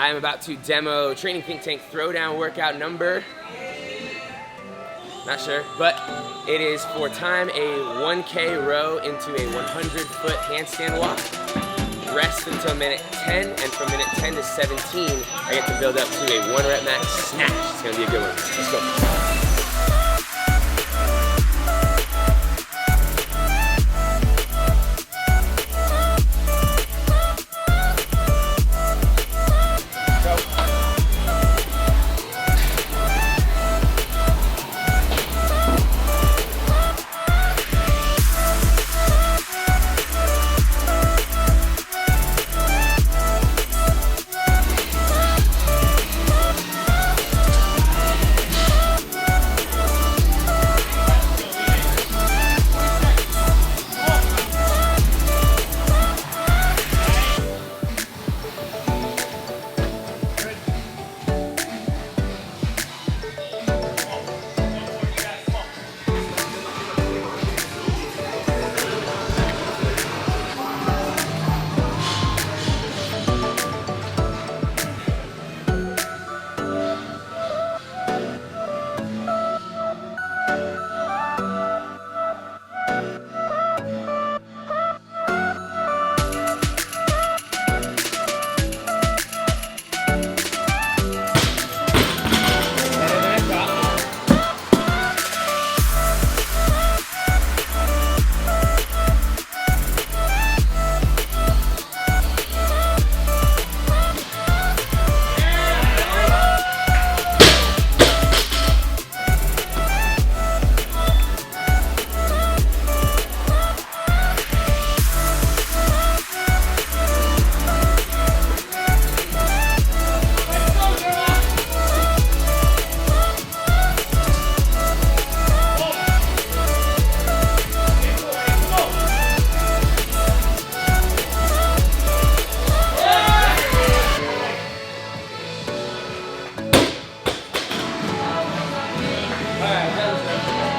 I'm about to demo Training Think Tank Throwdown workout number, not sure, but it is for time a 1K row into a 100-foot handstand walk. Rest until minute 10, and from minute 10 to 17, I get to build up to a 1 rep max snatch. It's gonna be a good one. Let's go.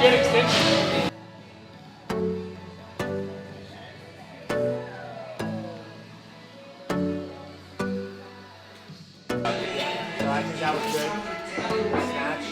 Good extension. So I think that was good. Snatch.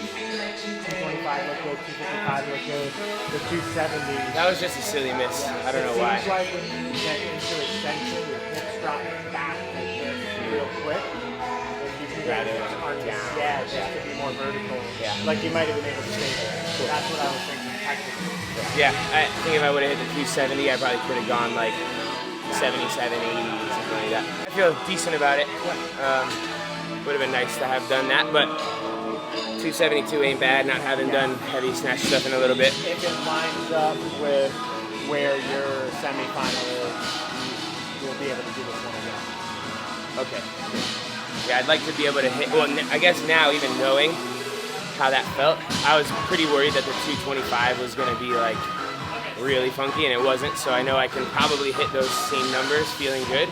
225 looked good, 255 looked good. The 270. That was just a silly miss. I don't know why. It seems like when you get into extension, your hips drop back like this real quick. If you can get it on down, yeah, just to be more vertical. Yeah. Like you might have been able to stay there. So that's what I was thinking technically. Yeah, I think if I would have hit the 270, I probably could have gone like 77, 80, something like that. I feel decent about it. Would have been nice to have done that, but 272 ain't bad, not having done heavy snatch stuff in a little bit. If it lines up with where your semifinal is, you'll be able to do this one again. Okay. Yeah, I'd like to be able to hit, well, I guess now, even knowing how that felt, I was pretty worried that the 225 was going to be like really funky, and it wasn't, so I know I can probably hit those same numbers feeling good.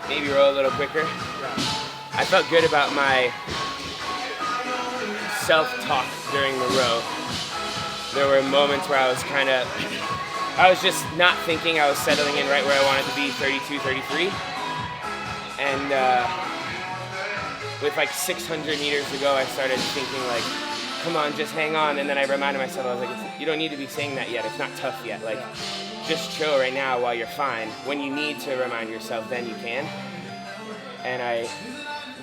Maybe roll a little quicker. I felt good about my self-talk during the row. There were moments where I was just not thinking. I was settling in right where I wanted to be, 32, 33. And with like 600 meters to go, I started thinking like, come on, just hang on. And then I reminded myself, I was like, you don't need to be saying that yet. It's not tough yet. Like, just chill right now while you're fine. When you need to remind yourself, then you can. And I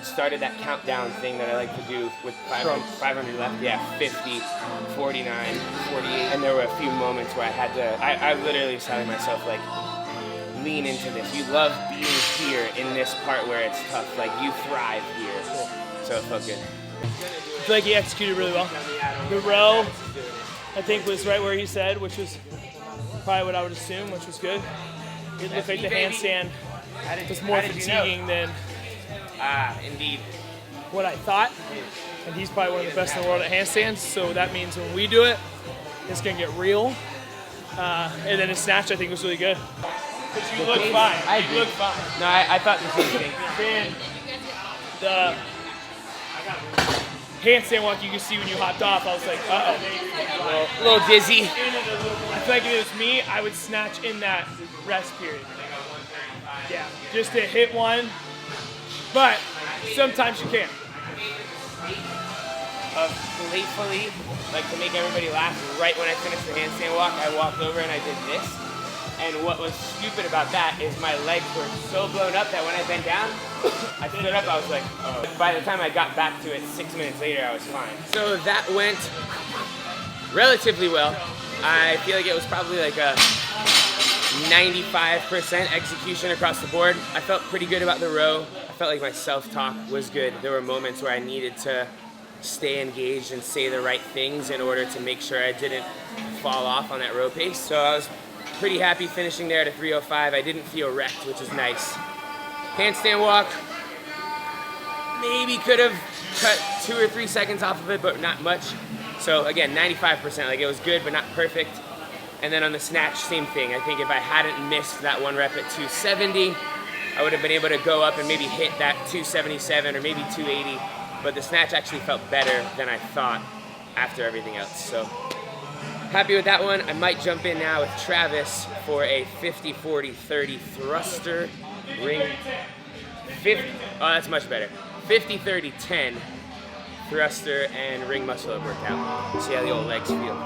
started that countdown thing that I like to do with 500 left. Yeah, 50, 49, 48. And there were a few moments where I had to, I literally was telling myself, like, lean into this. You love being here in this part where it's tough. Like, you thrive here. So it felt good. I feel like he executed really well. The row, I think, was right where he said, which was probably what I would assume, which was good. It looked like the handstand was more fatiguing than Indeed. what I thought. And he's probably one of the best in the world at handstands, so that means when we do it, it's going to get real. And then his snatch, I think, was really good. But you look fine. You look fine. No, I thought the same thing. Then the handstand walk you can see when you hopped off, I was like, uh-oh. A little dizzy. I feel like if it was me, I would snatch in that rest period. Yeah, just to hit one. But Sometimes you can. Playfully, like to make everybody laugh, right when I finished the handstand walk, I walked over and I did this. And what was stupid about that is my legs were so blown up that when I bent down, I stood up, I was like, oh. By the time I got back to it 6 minutes later, I was fine. So that went relatively well. I feel like it was probably like a 95% execution across the board. I felt pretty good about the row. I felt like my self-talk was good. There were moments where I needed to stay engaged and say the right things in order to make sure I didn't fall off on that row pace. So I was pretty happy finishing there at a 3:05. I didn't feel wrecked, which is nice. Handstand walk, maybe could have cut 2 or 3 seconds off of it, but not much. So again, 95%, like it was good, but not perfect. And then on the snatch, same thing. I think if I hadn't missed that 1 rep at 270, I would have been able to go up and maybe hit that 277 or maybe 280. But the snatch actually felt better than I thought after everything else. So happy with that one. I might jump in now with Travis for a 50-40-30 thruster ring. Oh, that's much better. 50-30-10 thruster and ring muscle up workout. See how the old legs feel.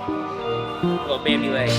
Little Bambi legs.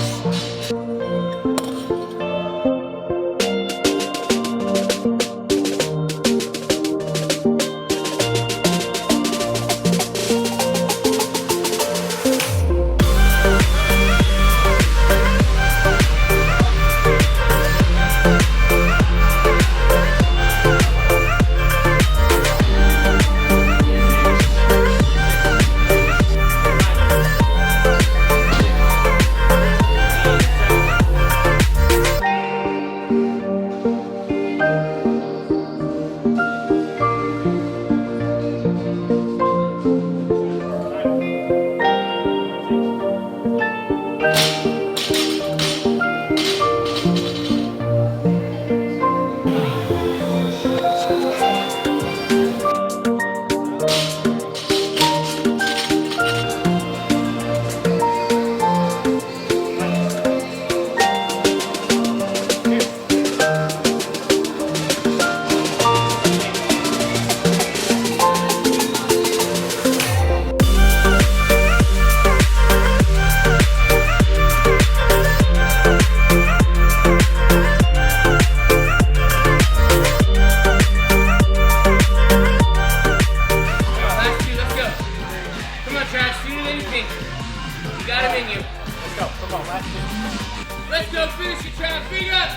Let's go, finish it, Trav. Feet up.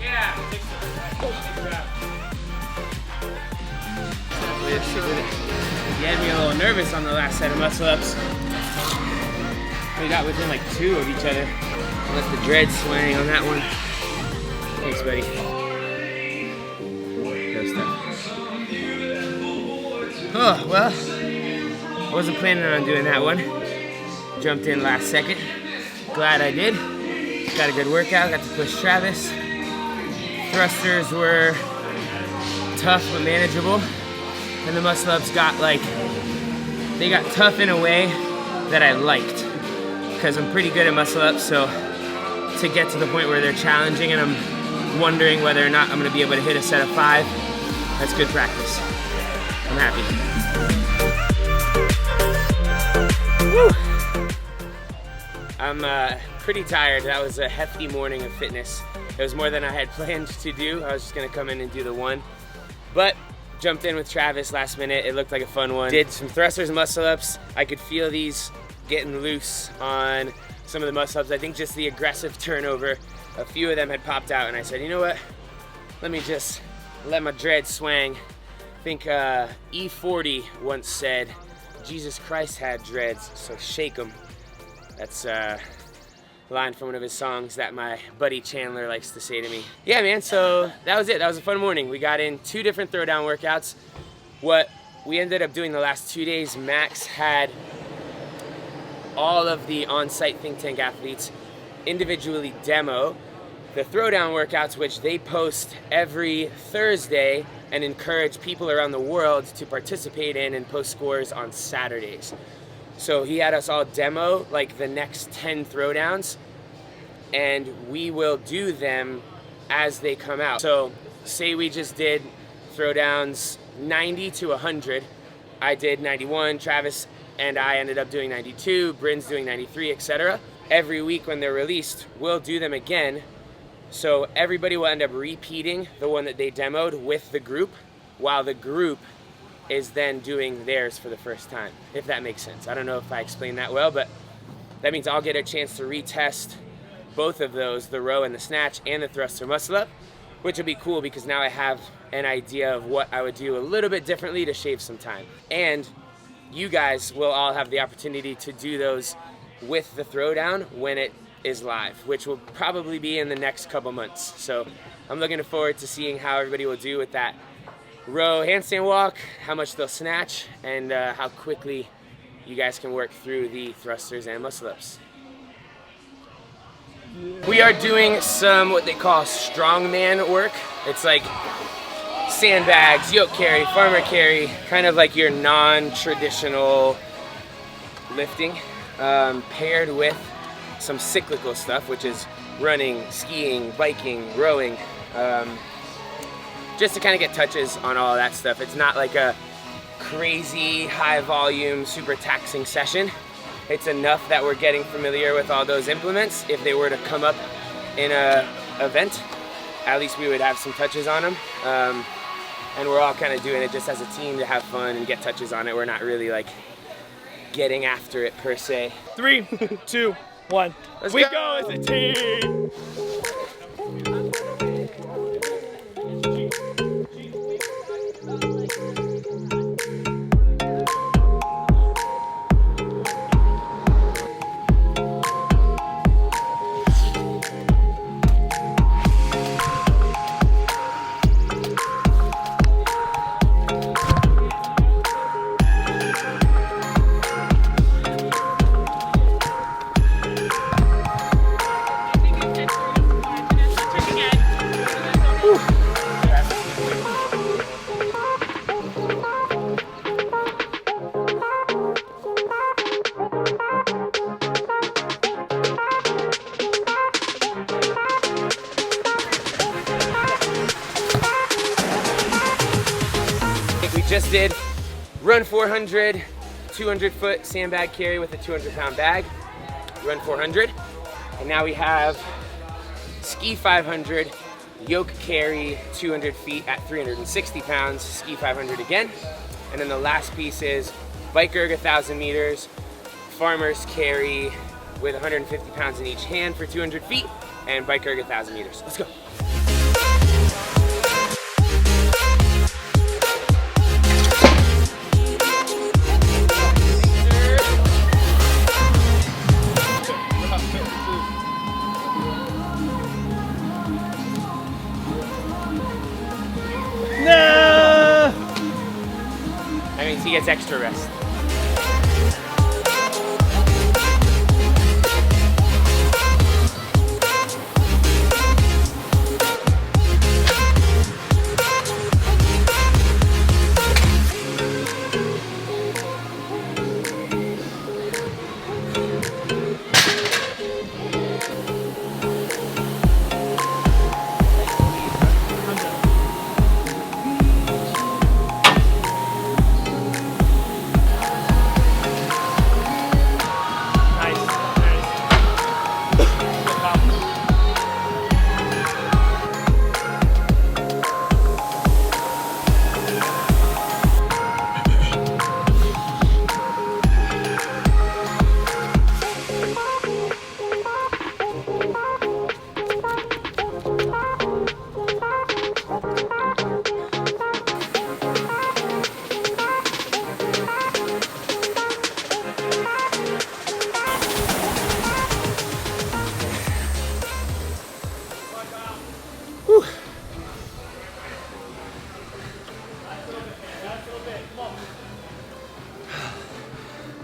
Yeah. You had me a little nervous on the last set of muscle ups. We got within like 2 of each other. Let the dread swing on that one. Thanks, buddy. Good stuff. Oh, well, wasn't planning on doing that one. Jumped in last second. Glad I did. Got a good workout, got to push Travis. Thrusters were tough but manageable. And the muscle ups got they got tough in a way that I liked. Because I'm pretty good at muscle ups, so to get to the point where they're challenging and I'm wondering whether or not I'm gonna be able to hit a set of 5, that's good practice. I'm happy. Woo! I'm pretty tired. That was a hefty morning of fitness. It was more than I had planned to do. I was just gonna come in and do the one. But jumped in with Travis last minute. It looked like a fun one. Did some thrusters and muscle ups. I could feel these getting loose on some of the muscle ups. I think just the aggressive turnover, a few of them had popped out and I said, you know what? Let me just let my dread swing. I think E40 once said, Jesus Christ had dreads, so shake them. That's a line from one of his songs that my buddy Chandler likes to say to me. Yeah, man, so that was it. That was a fun morning. We got in 2 different throwdown workouts. What we ended up doing the last 2 days, Max had all of the on-site think tank athletes individually demo the throwdown workouts, which they post every Thursday and encourage people around the world to participate in and post scores on Saturdays. So he had us all demo the next 10 throwdowns, and we will do them as they come out. So say we just did throwdowns 90 to 100. I did 91, Travis and I ended up doing 92, Brynn's doing 93, etc. Every week when they're released, we'll do them again. So everybody will end up repeating the one that they demoed with the group, while the group is then doing theirs for the first time, if that makes sense. I don't know if I explained that well, but that means I'll get a chance to retest both of those, the row and the snatch and the thruster muscle up, which will be cool because now I have an idea of what I would do a little bit differently to shave some time. And you guys will all have the opportunity to do those with the Throwdown when it is live, which will probably be in the next couple months. So I'm looking forward to seeing how everybody will do with that row handstand walk, how much they'll snatch, and how quickly you guys can work through the thrusters and muscle ups. We are doing some what they call strongman work. It's like sandbags, yoke carry, farmer carry, kind of like your non-traditional lifting, paired with some cyclical stuff, which is running, skiing, biking, rowing, just to kind of get touches on all that stuff. It's not like a crazy high volume, super taxing session. It's enough that we're getting familiar with all those implements. If they were to come up in a event, at least we would have some touches on them. And we're all kind of doing it just as a team to have fun and get touches on it. We're not really like getting after it per se. 3, 2, 1. Let's we go. go as a team. Just did run 400, 200-foot sandbag carry with a 200-pound bag, run 400. And now we have ski 500, yoke carry 200 feet at 360 pounds, ski 500 again. And then the last piece is bike erg 1,000 meters, farmer's carry with 150 pounds in each hand for 200 feet, and bike erg 1,000 meters. Let's go. That means he gets extra rest.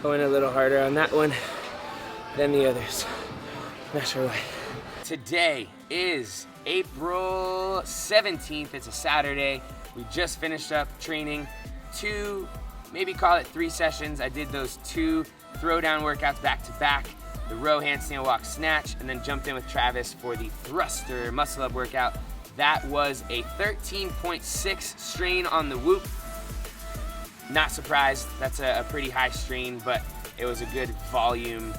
Going a little harder on that one than the others. Not sure why. Today is April 17th. It's a Saturday. We just finished up training 2, maybe call it 3 sessions. I did those 2 throwdown workouts back to back, the row, handstand walk, snatch, and then jumped in with Travis for the thruster muscle up workout. That was a 13.6 strain on the whoop, Not surprised, that's a pretty high strain, but it was a good volume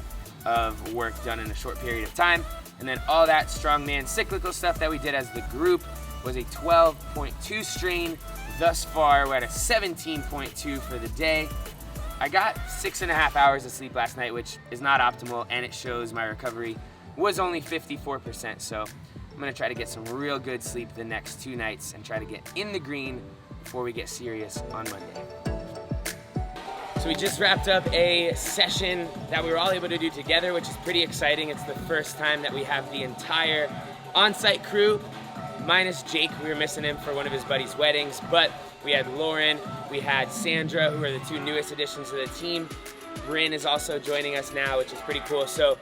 of work done in a short period of time. And then all that strongman cyclical stuff that we did as the group was a 12.2 strain. Thus far, we're at a 17.2 for the day. I got 6.5 hours of sleep last night, which is not optimal, and it shows my recovery was only 54%. So I'm gonna try to get some real good sleep the next 2 nights and try to get in the green before we get serious on Monday. So we just wrapped up a session that we were all able to do together, which is pretty exciting. It's the first time that we have the entire on-site crew, minus Jake. We were missing him for one of his buddy's weddings, but we had Lauren, we had Sandra, who are the 2 newest additions to the team. Brynn is also joining us now, which is pretty cool. So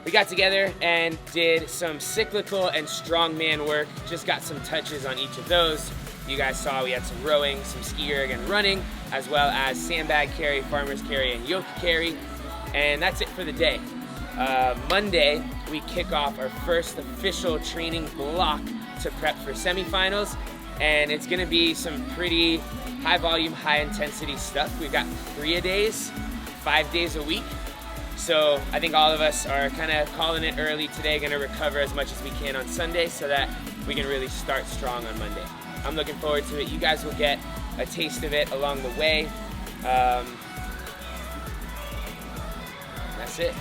we got together and did some cyclical and strongman work, just got some touches on each of those. You guys saw we had some rowing, some ski erg and running, as well as sandbag carry, farmer's carry, and yoke carry. And that's it for the day. Monday, we kick off our first official training block to prep for semifinals. And it's gonna be some pretty high volume, high intensity stuff. We've got 3-a-days, 5 days a week. So I think all of us are kind of calling it early today, gonna recover as much as we can on Sunday so that we can really start strong on Monday. I'm looking forward to it. You guys will get a taste of it along the way. That's it.